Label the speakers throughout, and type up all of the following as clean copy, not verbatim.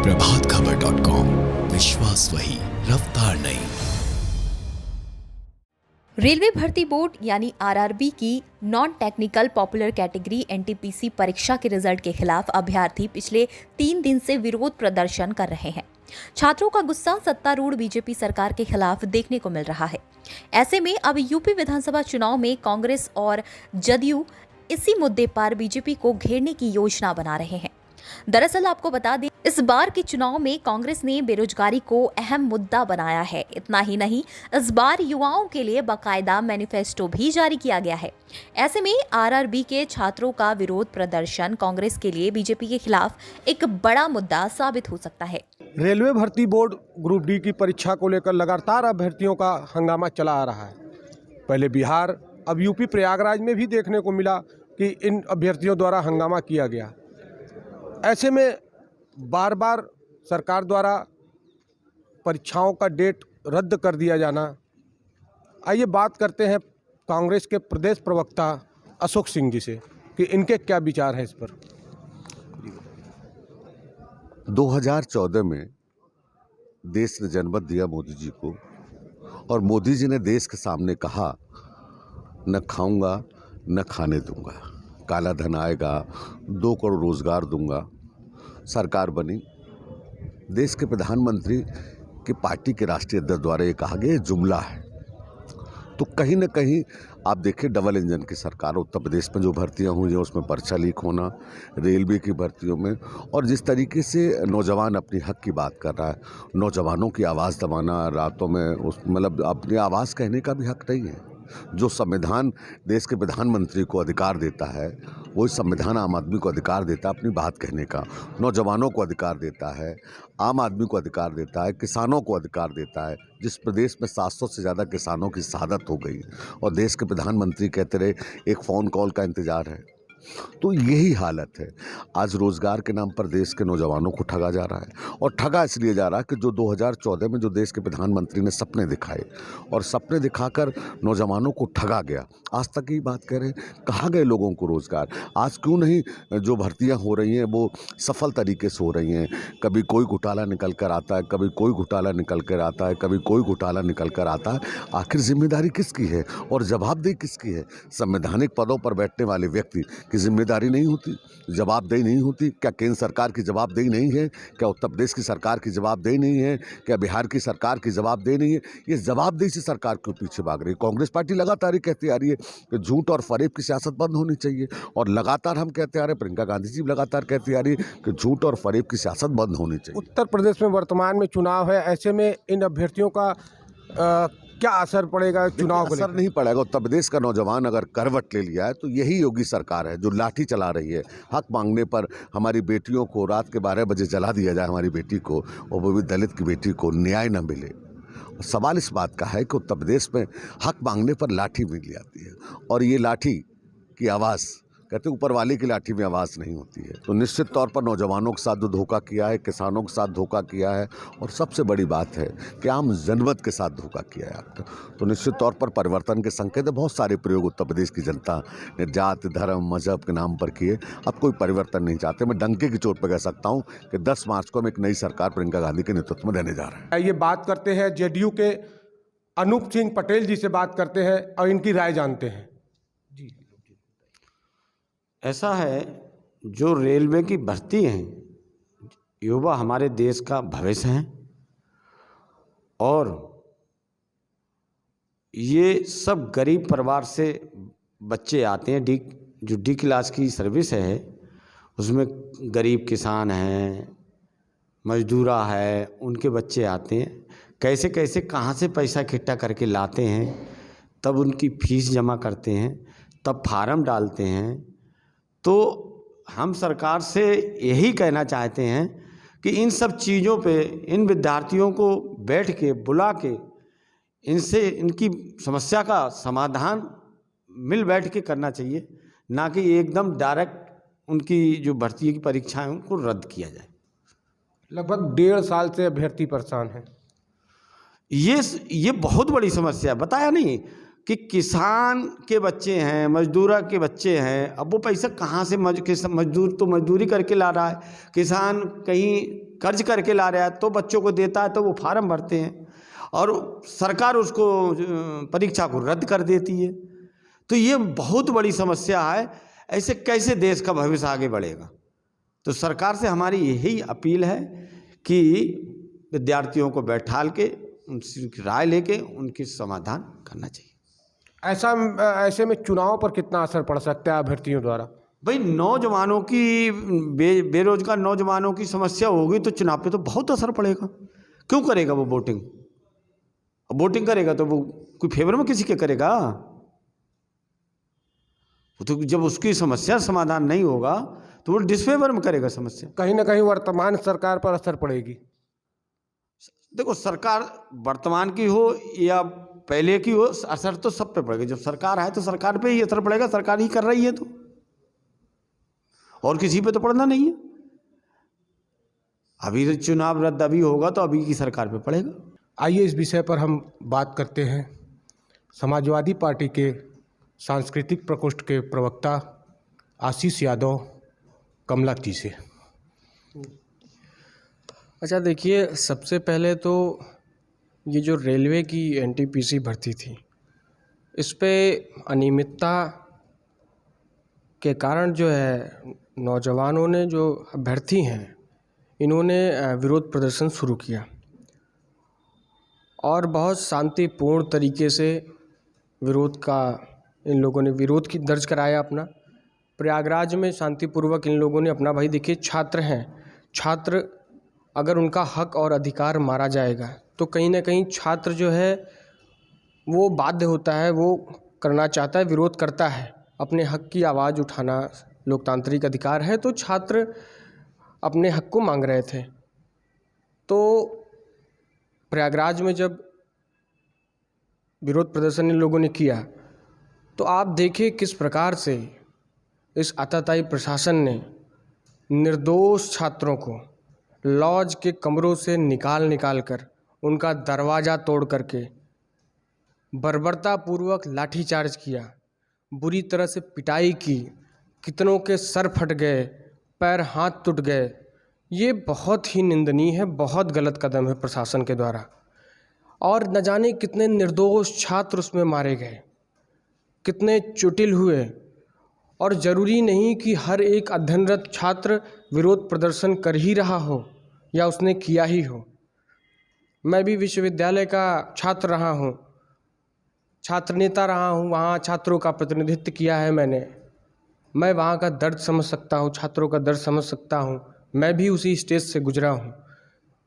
Speaker 1: प्रभातखबर.com, विश्वास वही, रफ्तार नहीं।
Speaker 2: रेलवे भर्ती बोर्ड यानी आरआरबी की non technical popular category NTPC परीक्षा के रिजल्ट के खिलाफ अभ्यर्थी पिछले 3 दिन से विरोध प्रदर्शन कर रहे हैं। छात्रों का गुस्सा सत्तारूढ़ बीजेपी सरकार के खिलाफ देखने को मिल रहा है। ऐसे में अब यूपी विधानसभा चुनाव में कांग्रेस और जदयू इसी मुद्दे पर बीजेपी को घेरने की योजना बना रहे हैं। दरअसल आपको बता दें, इस बार के चुनाव में कांग्रेस ने बेरोजगारी को अहम मुद्दा बनाया है। इतना ही नहीं, इस बार युवाओं के लिए बाकायदा मैनिफेस्टो भी जारी किया गया है। ऐसे में आरआरबी के छात्रों का विरोध प्रदर्शन कांग्रेस के लिए बीजेपी के खिलाफ एक बड़ा मुद्दा साबित हो सकता है।
Speaker 3: रेलवे भर्ती बोर्ड ग्रुप डी की परीक्षा को लेकर लगातार अभ्यर्थियों का हंगामा चला आ रहा है। पहले बिहार, अब यूपी प्रयागराज में भी देखने को मिला कि इन अभ्यर्थियों द्वारा हंगामा किया गया। ऐसे में बार बार सरकार द्वारा परीक्षाओं का डेट रद्द कर दिया जाना। आइए बात करते हैं कांग्रेस के प्रदेश प्रवक्ता अशोक सिंह जी से कि इनके क्या विचार हैं इस पर।
Speaker 4: 2014 में देश ने जनमत दिया मोदी जी को, और मोदी जी ने देश के सामने कहा, न खाऊंगा न खाने दूंगा, काला धन आएगा, 2 करोड़ रोजगार दूंगा। सरकार बनी, देश के प्रधानमंत्री की पार्टी के राष्ट्रीय अध्यक्ष द्वारा ये कहा गया, ये जुमला है। तो कहीं ना कहीं आप देखिए, डबल इंजन की सरकार उत्तर प्रदेश में जो भर्तियां हुई हैं उसमें पर्चा लीक होना, रेलवे की भर्तियों में, और जिस तरीके से नौजवान अपनी हक की बात कर रहा है, नौजवानों की आवाज़ दबाना, रातों में उस मतलब अपनी आवाज़ कहने का भी हक नहीं है। जो संविधान देश के प्रधानमंत्री को अधिकार देता है, वही संविधान आम आदमी को अधिकार देता है अपनी बात कहने का, नौजवानों को अधिकार देता है, आम आदमी को अधिकार देता है, किसानों को अधिकार देता है। जिस प्रदेश में 700 से ज़्यादा किसानों की शहादत हो गई और देश के प्रधानमंत्री कहते रहे एक फ़ोन कॉल का इंतज़ार है, तो यही हालत है। आज रोज़गार के नाम पर देश के नौजवानों को ठगा जा रहा है, और ठगा इसलिए जा रहा है कि जो 2014 में जो देश के प्रधानमंत्री ने सपने दिखाए और सपने दिखाकर नौजवानों को ठगा गया। आज तक ही बात करें, कहाँ गए लोगों को रोज़गार? आज क्यों नहीं जो भर्तियां हो रही हैं वो सफल तरीके से हो रही हैं? कभी कोई घोटाला निकल कर आता है, कभी कोई घोटाला निकल कर आता है, कभी कोई घोटाला निकल कर आता है। आखिर जिम्मेदारी किसकी है और जवाबदेही किसकी है? संवैधानिक पदों पर बैठने वाले व्यक्ति की जिम्मेदारी नहीं होती, जवाबदेही नहीं होती? क्या केंद्र सरकार की जवाबदेही नहीं है? क्या उत्तर प्रदेश की सरकार की जवाबदेही नहीं है? क्या बिहार की सरकार की जवाबदेही नहीं है? ये जवाबदेही से सरकार क्यों पीछे भाग रही है? कांग्रेस पार्टी लगातार ही कहती आ रही है कि झूठ और फरेब की सियासत बंद होनी चाहिए, और लगातार हम कहते आ रहे हैं, प्रियंका गांधी जी लगातार कहती आ रही है कि झूठ और फरेब की सियासत बंद होनी चाहिए।
Speaker 3: उत्तर प्रदेश में वर्तमान में चुनाव है, ऐसे में इन अभ्यर्थियों का क्या असर पड़ेगा चुनाव को?
Speaker 4: असर नहीं पड़ेगा। उत्तर प्रदेश का नौजवान अगर करवट ले लिया है तो यही योगी सरकार है जो लाठी चला रही है। हक मांगने पर हमारी बेटियों को रात के 12 बजे जला दिया जाए, हमारी बेटी को, और वो भी दलित की बेटी को न्याय न मिले। सवाल इस बात का है कि उत्तर प्रदेश में हक मांगने पर लाठी मिल जाती है, और ये लाठी की आवाज़, कहते ऊपर वाले की लाठी में आवाज़ नहीं होती है। तो निश्चित तौर पर नौजवानों के साथ जो धोखा किया है, किसानों के साथ धोखा किया है, और सबसे बड़ी बात है कि आम जनमत के साथ धोखा किया है आपने, तो निश्चित तौर पर परिवर्तन के संकेत है। बहुत सारे प्रयोग उत्तर प्रदेश की जनता ने जाति, धर्म, मजहब के नाम पर किए। अब कोई परिवर्तन नहीं चाहते। मैं डंके की चोट पर कह सकता हूँ कि 10 मार्च को हम एक नई सरकार प्रियंका गांधी के नेतृत्व में देने जा रहे हैं।
Speaker 3: ये बात करते हैं जेडीयू के अनूप सिंह पटेल जी से, बात करते हैं और इनकी राय जानते हैं।
Speaker 5: ऐसा है, जो रेलवे की भर्ती हैं, युवा हमारे देश का भविष्य हैं, और ये सब गरीब परिवार से बच्चे आते हैं। जो डी क्लास की सर्विस है उसमें गरीब किसान हैं, मजदूरा है, उनके बच्चे आते हैं। कैसे कैसे कहाँ से पैसा इकट्ठा करके लाते हैं, तब उनकी फीस जमा करते हैं, तब फार्म डालते हैं। तो हम सरकार से यही कहना चाहते हैं कि इन सब चीज़ों पे इन विद्यार्थियों को बैठ के बुला के इनसे इनकी समस्या का समाधान मिल बैठ के करना चाहिए, ना कि एकदम डायरेक्ट उनकी जो भर्ती की परीक्षाएं उनको रद्द किया जाए।
Speaker 3: लगभग 1.5 साल से अभ्यर्थी परेशान हैं।
Speaker 5: ये बहुत बड़ी समस्या है। बताया नहीं कि किसान के बच्चे हैं, मजदूरा के बच्चे हैं, अब वो पैसा कहाँ से? मजदूर तो मजदूरी करके ला रहा है, किसान कहीं कर्ज करके ला रहा है तो बच्चों को देता है तो वो फार्म भरते हैं और सरकार उसको परीक्षा को रद्द कर देती है। तो ये बहुत बड़ी समस्या है। ऐसे कैसे देश का भविष्य आगे बढ़ेगा? तो सरकार से हमारी यही अपील है कि विद्यार्थियों को बैठाल के उनकी राय लेके उनकी समाधान करना चाहिए।
Speaker 3: ऐसे में चुनाव पर कितना असर पड़ सकता है अभ्यर्थियों द्वारा?
Speaker 5: भाई नौजवानों की बेरोजगार नौजवानों की समस्या होगी तो चुनाव पे तो बहुत असर पड़ेगा। क्यों करेगा वो वोटिंग? वोटिंग करेगा तो वो कोई फेवर में किसी के करेगा? तो जब उसकी समस्या समाधान नहीं होगा तो वो डिसफेवर में करेगा समस्या।
Speaker 3: कहीं ना कहीं वर्तमान सरकार पर असर पड़ेगी।
Speaker 5: देखो सरकार वर्तमान की हो या पहले की हो, असर तो सब पे पड़ेगा। जब सरकार है तो सरकार पे ही असर पड़ेगा, सरकार ही कर रही है तो, और किसी पे तो पड़ना नहीं है। अभी चुनाव रद्द अभी होगा तो अभी की सरकार पे पड़ेगा।
Speaker 3: आइए इस विषय पर हम बात करते हैं समाजवादी पार्टी के सांस्कृतिक प्रकोष्ठ के प्रवक्ता आशीष यादव कमला जी से।
Speaker 6: अच्छा देखिए, सबसे पहले तो ये जो रेलवे की एनटीपीसी भर्ती थी, इस पे अनियमितता के कारण जो है नौजवानों ने, जो अभ्यर्थी हैं, इन्होंने विरोध प्रदर्शन शुरू किया और बहुत शांतिपूर्ण तरीके से इन लोगों ने विरोध की दर्ज कराया अपना। प्रयागराज में शांतिपूर्वक इन लोगों ने अपना, भाई देखिए छात्र हैं, छात्र अगर उनका हक और अधिकार मारा जाएगा तो कहीं ना कहीं छात्र जो है वो बाध्य होता है, वो करना चाहता है, विरोध करता है। अपने हक की आवाज़ उठाना लोकतांत्रिक अधिकार है, तो छात्र अपने हक को मांग रहे थे। तो प्रयागराज में जब विरोध प्रदर्शन इन लोगों ने किया तो आप देखिए किस प्रकार से इस आताताई प्रशासन ने निर्दोष छात्रों को लॉज के कमरों से निकाल कर उनका दरवाज़ा तोड़ करके बर्बरतापूर्वक लाठीचार्ज किया, बुरी तरह से पिटाई की, कितनों के सर फट गए, पैर हाथ टूट गए। ये बहुत ही निंदनीय है, बहुत गलत कदम है प्रशासन के द्वारा। और न जाने कितने निर्दोष छात्र उसमें मारे गए, कितने चोटिल हुए। और ज़रूरी नहीं कि हर एक अध्ययनरत छात्र विरोध प्रदर्शन कर ही रहा हो या उसने किया ही हो। मैं भी विश्वविद्यालय का छात्र रहा हूँ, छात्र नेता रहा हूँ, वहाँ छात्रों का प्रतिनिधित्व किया है मैंने। मैं वहाँ का दर्द समझ सकता हूँ, छात्रों का दर्द समझ सकता हूँ। मैं भी उसी स्टेज से गुजरा हूँ।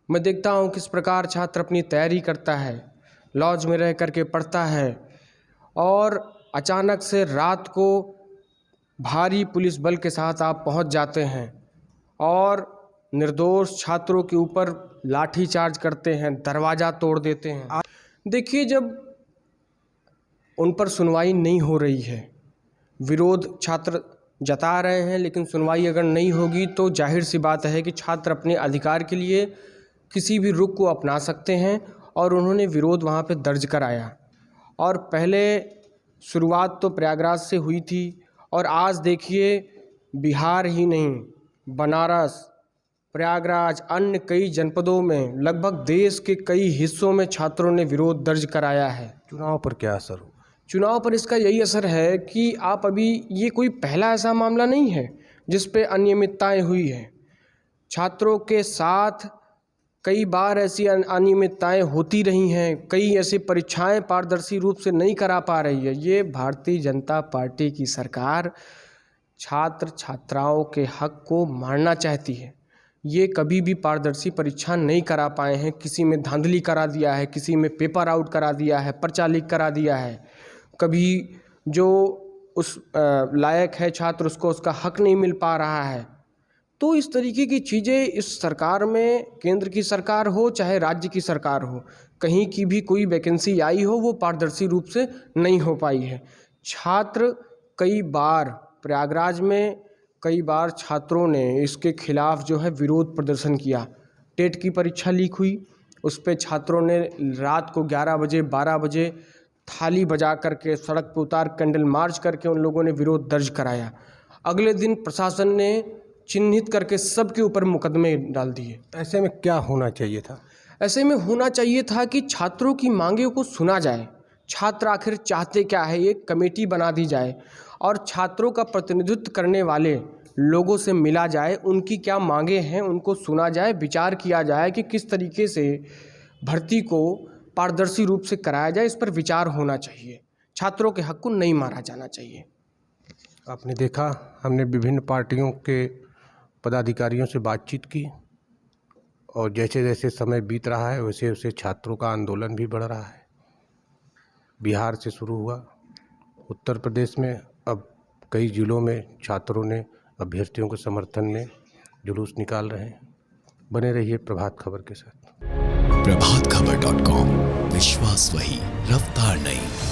Speaker 6: मैं देखता हूँ किस प्रकार छात्र अपनी तैयारी करता है, लॉज में रह करके पढ़ता है, और अचानक से रात को भारी पुलिस बल के साथ आप पहुँच जाते हैं और निर्दोष छात्रों के ऊपर लाठी चार्ज करते हैं, दरवाज़ा तोड़ देते हैं। देखिए, जब उन पर सुनवाई नहीं हो रही है, विरोध छात्र जता रहे हैं, लेकिन सुनवाई अगर नहीं होगी तो जाहिर सी बात है कि छात्र अपने अधिकार के लिए किसी भी रुख को अपना सकते हैं। और उन्होंने विरोध वहाँ पे दर्ज कराया। और पहले शुरुआत तो प्रयागराज से हुई थी, और आज देखिए बिहार ही नहीं, बनारस, प्रयागराज, अन्य कई जनपदों में, लगभग देश के कई हिस्सों में छात्रों ने विरोध दर्ज कराया है।
Speaker 3: चुनाव पर क्या असर हो?
Speaker 6: चुनाव पर इसका यही असर है कि आप अभी, ये कोई पहला ऐसा मामला नहीं है जिस पे अनियमितताएं हुई हैं। छात्रों के साथ कई बार ऐसी अनियमितताएं होती रही हैं, कई ऐसी परीक्षाएं पारदर्शी रूप से नहीं करा पा रही है। ये भारतीय जनता पार्टी की सरकार छात्र छात्राओं के हक को मारना चाहती है। ये कभी भी पारदर्शी परीक्षा नहीं करा पाए हैं। किसी में धांधली करा दिया है, किसी में पेपर आउट करा दिया है, पर्चा लीक करा दिया है। कभी जो उस लायक है छात्र, उसको उसका हक नहीं मिल पा रहा है। तो इस तरीके की चीज़ें इस सरकार में, केंद्र की सरकार हो चाहे राज्य की सरकार हो, कहीं की भी कोई वैकेंसी आई हो वो पारदर्शी रूप से नहीं हो पाई है। छात्र कई बार, प्रयागराज में कई बार छात्रों ने इसके खिलाफ जो है विरोध प्रदर्शन किया। टेट की परीक्षा लीक हुई, उस पर छात्रों ने रात को 11 बजे 12 बजे थाली बजा करके, सड़क पर उतार कैंडल मार्च करके उन लोगों ने विरोध दर्ज कराया। अगले दिन प्रशासन ने चिन्हित करके सबके ऊपर मुकदमे डाल दिए।
Speaker 3: ऐसे में क्या होना चाहिए था?
Speaker 6: ऐसे में होना चाहिए था कि छात्रों की मांगों को सुना जाए, छात्र आखिर चाहते क्या है, एक कमेटी बना दी जाए और छात्रों का प्रतिनिधित्व करने वाले लोगों से मिला जाए, उनकी क्या मांगे हैं उनको सुना जाए, विचार किया जाए कि किस तरीके से भर्ती को पारदर्शी रूप से कराया जाए। इस पर विचार होना चाहिए। छात्रों के हक को नहीं मारा जाना चाहिए।
Speaker 3: आपने देखा, हमने विभिन्न पार्टियों के पदाधिकारियों से बातचीत की और जैसे जैसे समय बीत रहा है वैसे वैसे छात्रों का आंदोलन भी बढ़ रहा है। बिहार से शुरू हुआ, उत्तर प्रदेश में अब कई जिलों में छात्रों ने अभ्यर्थियों के समर्थन में जुलूस निकाल रहे हैं। बने रहिए प्रभात खबर के साथ।
Speaker 1: प्रभातखबर.com, विश्वास वही, रफ्तार नई।